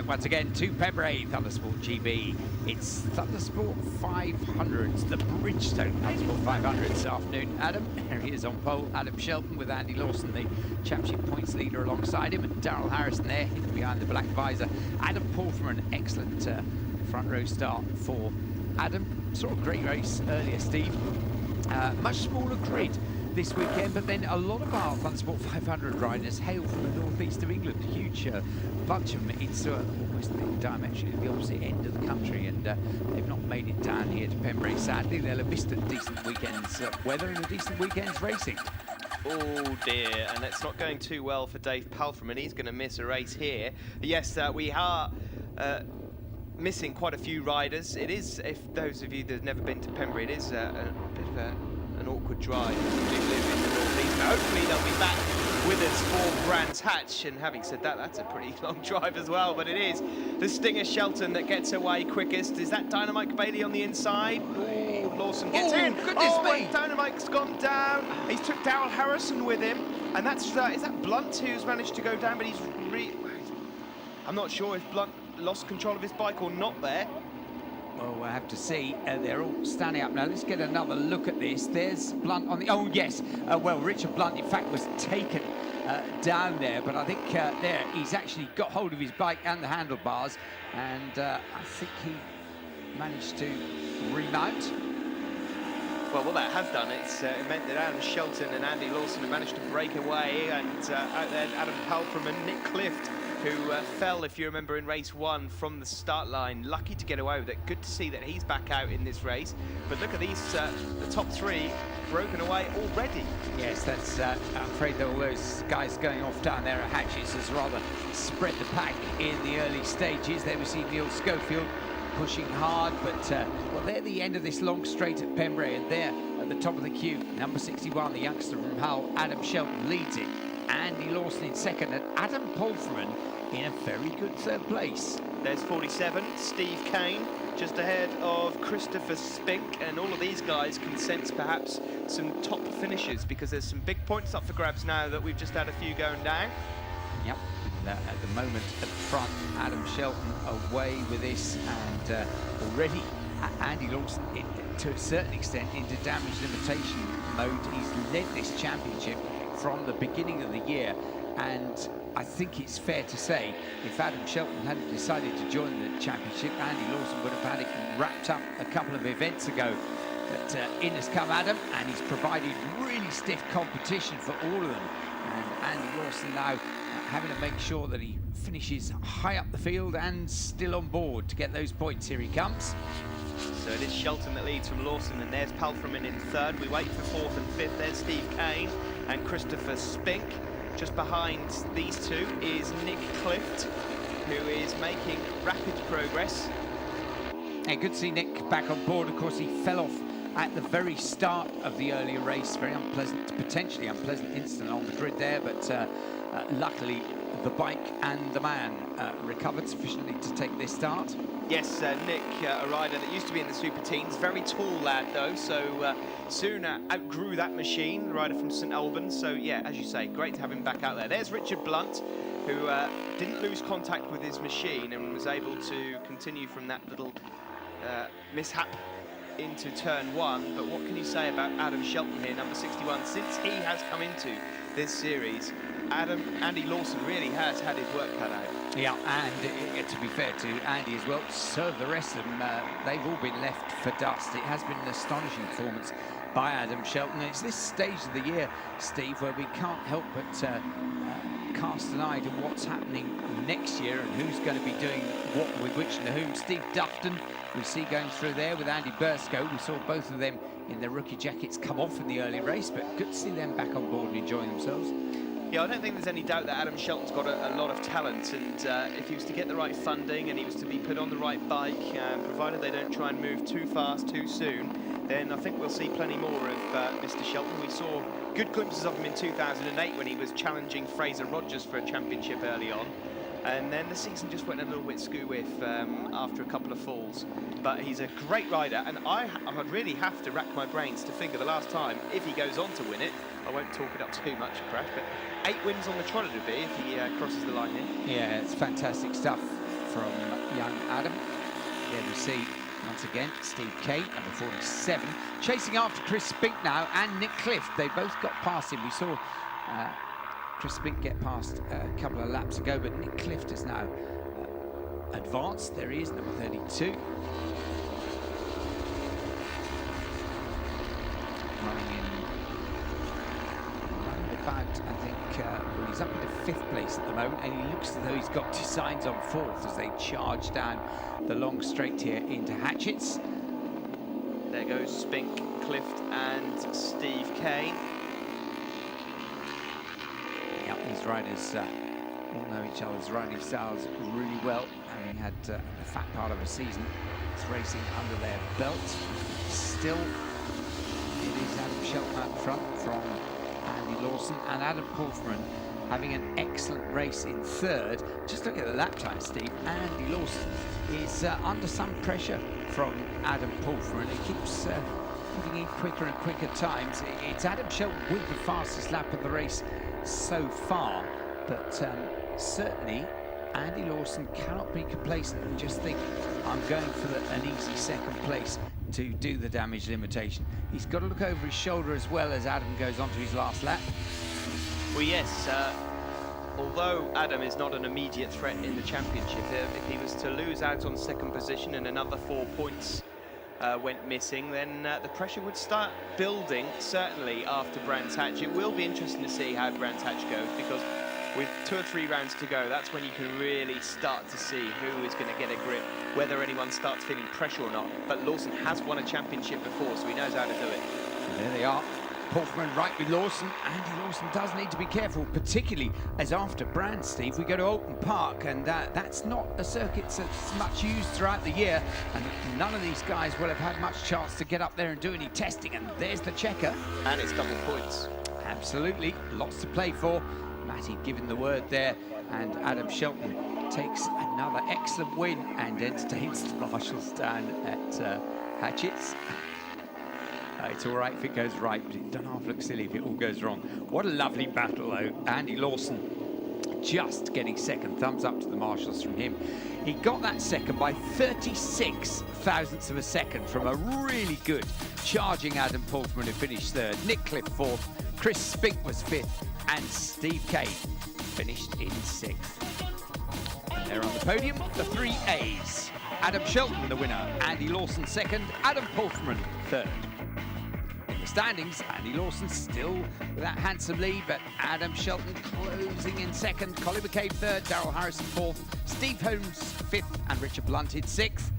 back once again to Pembrey Thundersport GB. It's Thundersport 500s, the Bridgestone Thundersport 500 this afternoon. Adam, there he is on pole. Adam Shelton with Andy Lawson, the championship points leader, alongside him, and Daryl Harrison there, hidden behind the black visor. Adam Paul from an excellent front row start for Adam. Saw a great race earlier, Steve. Much smaller grid this weekend, but then a lot of our Thundersport 500 riders hail from the northeast of England. A huge bunch of them. It's almost diametrically the opposite end of the country, and they've not made it down here to Pembrey, sadly. They'll have missed a decent weekend's weather and a decent weekend's racing. Oh dear, and it's not going too well for Dave Palfram, and he's going to miss a race here. Yes, we are missing quite a few riders. It is, if those of you that have never been to Pembrey, it is a bit of an awkward drive if you do live in the northeast. But hopefully they'll be back with us for Brands Hatch. And having said that, that's a pretty long drive as well. But it is the Stinger Shelton that gets away quickest. Is that Dynamite Bailey on the inside? Oh, Lawson gets in. Goodness me! Dynamite's gone down. He's took Daryl Harrison with him, and that's is that Blunt who's managed to go down? But he's I'm not sure if Blunt lost control of his bike or not there. Well, we'll have to see. They're all standing up now. Let's get another look at this. There's Blunt on the... Oh, yes. Well, Richard Blunt, in fact, was taken down there. But I think there he's actually got hold of his bike and the handlebars. And I think he managed to remount. Well, what that has done, it meant that Adam Shelton and Andy Lawson have managed to break away. And out there, Adam Palfram and Nick Clift, who fell, if you remember, in race 1 from the start line. Lucky to get away with it. Good to see that he's back out in this race. But look at these, the top 3 broken away already. Yes, that's, I'm afraid that all those guys going off down there at Hatches has rather spread the pack in the early stages. There we see Neil Schofield pushing hard, but well, they're the end of this long straight at Pembrey, and there at the top of the queue, number 61, the youngster from Hull, Adam Shelton, leads it. Andy Lawson in second, and Adam Palfram in a very good third place. There's 47, Steve Kane, just ahead of Christopher Spink, and all of these guys can sense perhaps some top finishes, because there's some big points up for grabs now that we've just had a few going down. Yep, at the moment at the front, Adam Shelton away with this, and already Andy Lawson, to a certain extent, into damage limitation mode. He's led this championship from the beginning of the year, and I think it's fair to say if Adam Shelton hadn't decided to join the championship, Andy Lawson would have had it wrapped up a couple of events ago. But in has come Adam, and he's provided really stiff competition for all of them. And Andy Lawson now having to make sure that he finishes high up the field and still on board to get those points. Here he comes. So it is Shelton that leads from Lawson, and there's Palfram in third. We wait for fourth and fifth. There's Steve Kane and Christopher Spink. Just behind these two is Nick Clift, who is making rapid progress. Hey, good to see Nick back on board. Of course, he fell off at the very start of the earlier race. Very unpleasant, potentially unpleasant incident on the grid there, but luckily the bike and the man recovered sufficiently to take this start. Yes, Nick, a rider that used to be in the Super Teens, very tall lad though, so soon outgrew that machine, the rider from St Albans. So yeah, as you say, great to have him back out there. There's Richard Blunt, who didn't lose contact with his machine and was able to continue from that little mishap into turn 1. But what can you say about Adam Shelton here, number 61? Since he has come into this series, Andy Lawson really has had his work cut out. Yeah, and to be fair to Andy as well, so the rest of them, they've all been left for dust. It has been an astonishing performance by Adam Shelton. It's this stage of the year, Steve, where we can't help but cast an eye to what's happening next year and who's going to be doing what with which and whom. Steve Dufton, we see going through there with Andy Bursko. We saw both of them in their rookie jackets come off in the early race, but good to see them back on board and enjoying themselves. Yeah, I don't think there's any doubt that Adam Shelton's got a lot of talent, and if he was to get the right funding and he was to be put on the right bike, provided they don't try and move too fast too soon, then I think we'll see plenty more of Mr. Shelton. We saw good glimpses of him in 2008 when he was challenging Fraser Rogers for a championship early on. And then the season just went a little bit skew-whiff after a couple of falls. But he's a great rider, and I would really have to rack my brains to think of the last time, if he goes on to win it. I won't talk it up too much, Crash, but 8 wins on the trot it would be if he crosses the line here. Yeah, it's fantastic stuff from young Adam. There we see, once again, Steve Kay, number 47, chasing after Chris Spink now, and Nick Clift. They both got past him. We saw Chris Spink get past a couple of laps ago, but Nick Clift is now advanced. There he is, number 32. Running in around about, I think, well, he's up into 5th place at the moment, and he looks as though he's got designs on 4th as they charge down the long straight here into Hatchets. There goes Spink, Clift and Steve Kay. Yep, these riders all know each other's riding styles really well, having had a fat part of a season racing under their belt. Still, it is Adam Shelton out front from Andy Lawson, and Adam Pulfman having an excellent race in 3rd. Just look at the lap time, Steve. Andy Lawson is under some pressure from Adam Pulfman. He keeps putting in quicker and quicker times. It's Adam Shelton with the fastest lap of the race so far, but certainly Andy Lawson cannot be complacent and just think, I'm going for an easy 2nd place to do the damage limitation. He's got to look over his shoulder as well as Adam goes on to his last lap. Well, yes, although Adam is not an immediate threat in the championship, if he was to lose out on 2nd position and another 4 points went missing, then the pressure would start building, certainly after Brands Hatch. It will be interesting to see how Brands Hatch goes, because with 2 or 3 rounds to go, that's when you can really start to see who is going to get a grip, whether anyone starts feeling pressure or not. But Lawson has won a championship before, so he knows how to do it. And there they are. Pulfman right with Lawson. Andy Lawson does need to be careful, particularly as after Brands, Steve, we go to Oulton Park, and that's not a circuit that's much used throughout the year, and none of these guys will have had much chance to get up there and do any testing, and there's the checker. And it's double points. Absolutely, lots to play for. Matty giving the word there, and Adam Shelton takes another excellent win and entertains the marshals down at Hatchets. It's all right if it goes right, but it doesn't half look silly if it all goes wrong. What a lovely battle, though. Andy Lawson just getting 2nd. Thumbs up to the marshals from him. He got that 2nd by 36 thousandths of a second from a really good charging Adam Pulfman, who finished 3rd. Nick Cliff 4th. Chris Spink was 5th. And Steve Kay finished in 6th. And there on the podium, the 3 A's. Adam Shelton, the winner. Andy Lawson 2nd. Adam Pulfman 3rd. In the standings, Andy Lawson still with that handsome lead, but Adam Shelton closing in 2nd. Colin McCabe 3rd. Darrell Harrison 4th. Steve Holmes 5th. And Richard Blunted 6th.